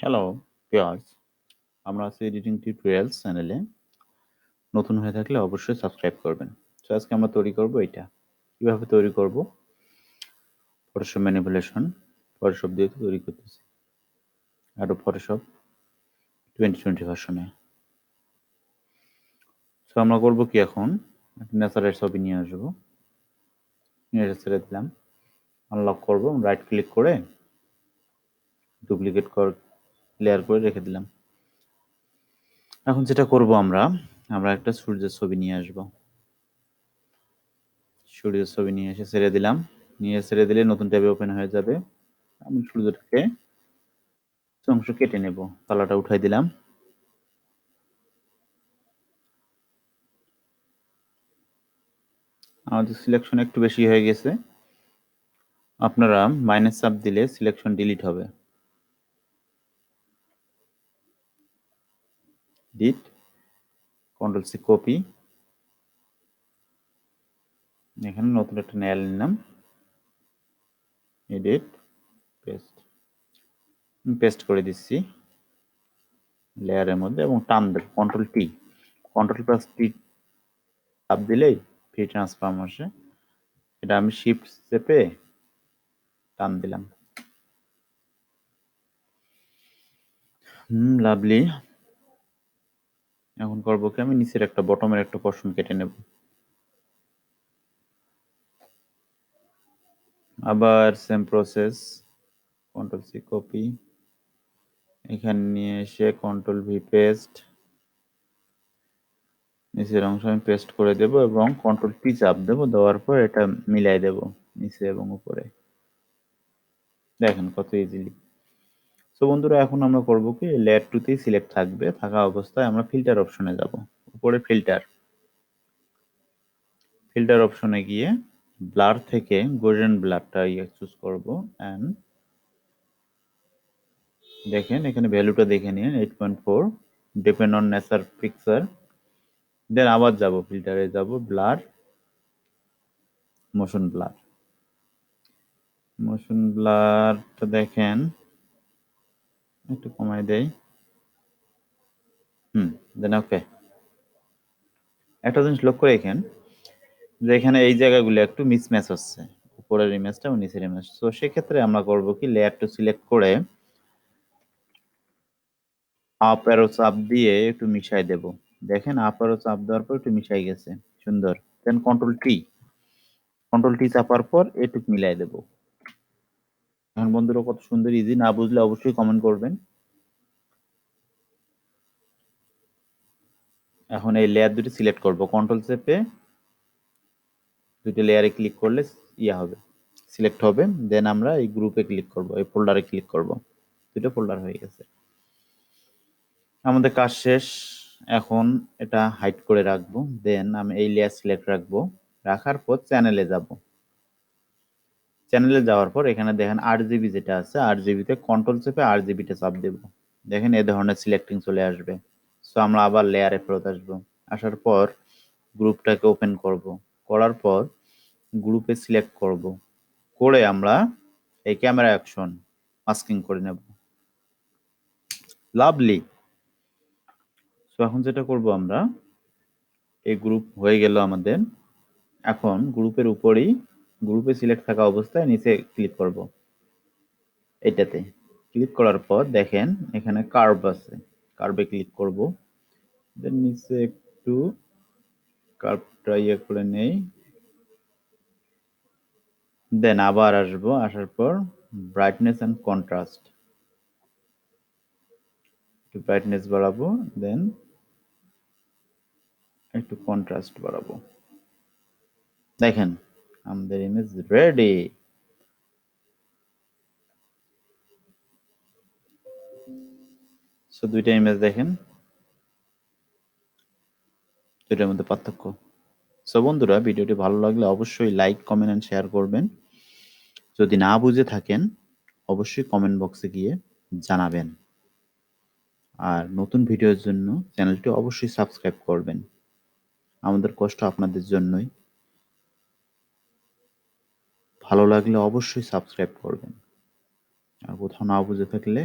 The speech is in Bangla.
হ্যালো ভিউয়ার্স, আমরা আছি এডিটিং টিউটোরিয়ালস চ্যানেলে। নতুন হয়ে থাকলে অবশ্যই সাবস্ক্রাইব করবেন। সো আজকে আমরা তৈরি করব এটা। কিভাবে তৈরি করব? ফটোশপ ম্যানিপুলেশন, ফটোশপ দিয়ে তৈরি করতেছি। Adobe ফটোশপ 2020 ভার্সনে। সো আমরা করব কি এখন? একটা ন্যাচারাল ছবি নিয়ে আসবো। নিয়ে এসে ছেড়ে দিলাম। আনলক করব, রাইট ক্লিক করে ডুপ্লিকেট লেয়ার করে রেখে দিলাম। এখন যেটা করব আমরা একটা সূর্যের ছবি নিয়ে আসবো। সূর্যের ছবি নিয়ে এসে ছেড়ে দিলাম। নিয়ে ছেড়ে দিলে নতুন ট্যাবে ওপেন হয়ে যাবে। আমি সূর্যটাকে অংশ কেটে নেব। কালারটা উঠাই দিলাম। আমাদের সিলেকশন একটু বেশি হয়ে গেছে। আপনারা মাইনাস চাপ দিলে সিলেকশন ডিলিট হবে। ডিট, কন্ট্রোল সি কপি। এখানে নতুন একটা নেয়াল নিলাম। Edit, paste. পেস্ট করে দিচ্ছি লেয়ারের মধ্যে এবং টান দেব। কন্ট্রোল টি, কন্ট্রোল প্লাস টি চাপ দিলেই ফ্রি ট্রান্সফর্ম আসে। এটা আমি শিফট চেপে টান দিলাম। লাভলি। এখন করবো কি, আমি নিচের একটা বটমের একটা পোরশন কেটে নেব। আবার same process, control C copy, এখানে নিয়ে এসে কন্ট্রোল ভি পেস্ট, নিচের অংশ আমি পেস্ট করে দেব এবং কন্ট্রোল পি চাপ দেবো। দেওয়ার পর এটা মিলাই দেব নিচে এবং উপরে। দেখেন কত ইজিলি। সো বন্ধুরা, এখন আমরা করব কি, লেয়ার 2 তেই সিলেক্ট থাকবে। থাকা অবস্থায় আমরা ফিল্টার অপশনে যাব। উপরে ফিল্টার অপশনে গিয়ে ব্লার থেকে গোল্ডেন ব্লারটা চুজ করব। এন্ড দেখেন এখানে ভ্যালুটা দেখে নিন 8.4, ডিপেন্ড অন নেচার পিকচার। দেন আবার যাব, ফিল্টারে যাব, ব্লার, মোশন ব্লারটা দেখেন একটু কমাই দেই। দেন ওকে। একটা জিনিস লক্ষ্য রাখেন যে এখানে এই জায়গাগুলো একটু মিসম্যাচ হচ্ছে, উপরের ইমেজটা এবং নিচের ইমেজ। তো সেক্ষেত্রে আমরা করব কি, লেয়ার টু সিলেক্ট করে আপ অ্যারো চাপ দিয়ে একটু মিশাই দেব। দেখেন আপ অ্যারো চাপ দেওয়ার পর একটু মিশাই গেছে, সুন্দর। দেন কন্ট্রোল টি চাপার পর একটু মিলাই দেব। এখন বন্ধুরা কত সুন্দর ইজি, না বুঝলে অবশ্যই কমেন্ট করবেন। এখন এই লেয়ার দুটি সিলেক্ট করব, কন্ট্রোল চেপে দুটো লেয়ারে ক্লিক করলে হবে, সিলেক্ট হবে। দেন আমরা এই গ্রুপে ক্লিক করব, এই ফোল্ডারে ক্লিক করব। দুটো ফোল্ডার হয়ে গেছে। আমাদের কাজ শেষ। এখন এটা হাইড করে রাখবো। দেন আমি এই লেয়ার সিলেক্ট রাখবো। রাখার পর চ্যানেলে যাব। চ্যানেলে যাওয়ার পর এখানে দেখেন RGB যেটা আছে, RGB-তে কন্ট্রোল চেপে RGB-তে চাপ দেব। দেখেন এ ধরনের সিলেক্টিং চলে আসবে। সো আমরা আবার লেয়ারে ফেরত আসবো। আসার পর গ্রুপটাকে ওপেন করব। করার পর গ্রুপে সিলেক্ট করব। করে আমরা এই ক্যামেরা অ্যাকশন মাস্কিং করে নেব। লাভলি। সো এখন যেটা করব, আমরা এই গ্রুপ হয়ে গেল আমাদের। এখন গ্রুপের উপরেই, গ্রুপে সিলেক্ট থাকা অবস্থায় নিচে ক্লিক করব। এইটাতে ক্লিক করার পর দেখেন এখানে কার্ভ আছে, কার্ভে ক্লিক করব। দেন নিচে একটু কার্ভটা করে নেই। দেন আবার আসবো, আসার পর ব্রাইটনেস এন্ড কন্ট্রাস্ট, একটু ব্রাইটনেস বাড়াবো। দেন একটু কন্ট্রাস্ট বাড়াবো। দেখেন আমাদের ইমেজ রেডি। সো দুইটা ইমেজ দেখেন, দুইটার মধ্যে পার্থক্য। সো বন্ধুরা, ভিডিওটি ভালো লাগলে অবশ্যই লাইক, কমেন্ট এন্ড শেয়ার করবেন। যদি না বুঝে থাকেন অবশ্যই কমেন্ট বক্সে গিয়ে জানাবেন। আর নতুন ভিডিওর জন্য চ্যানেলটি অবশ্যই সাবস্ক্রাইব করবেন। আমাদের কষ্ট আপনাদের জন্যই। ভালো লাগলে অবশ্যই সাবস্ক্রাইব করবেন। আর কোথাও না বুঝে থাকলে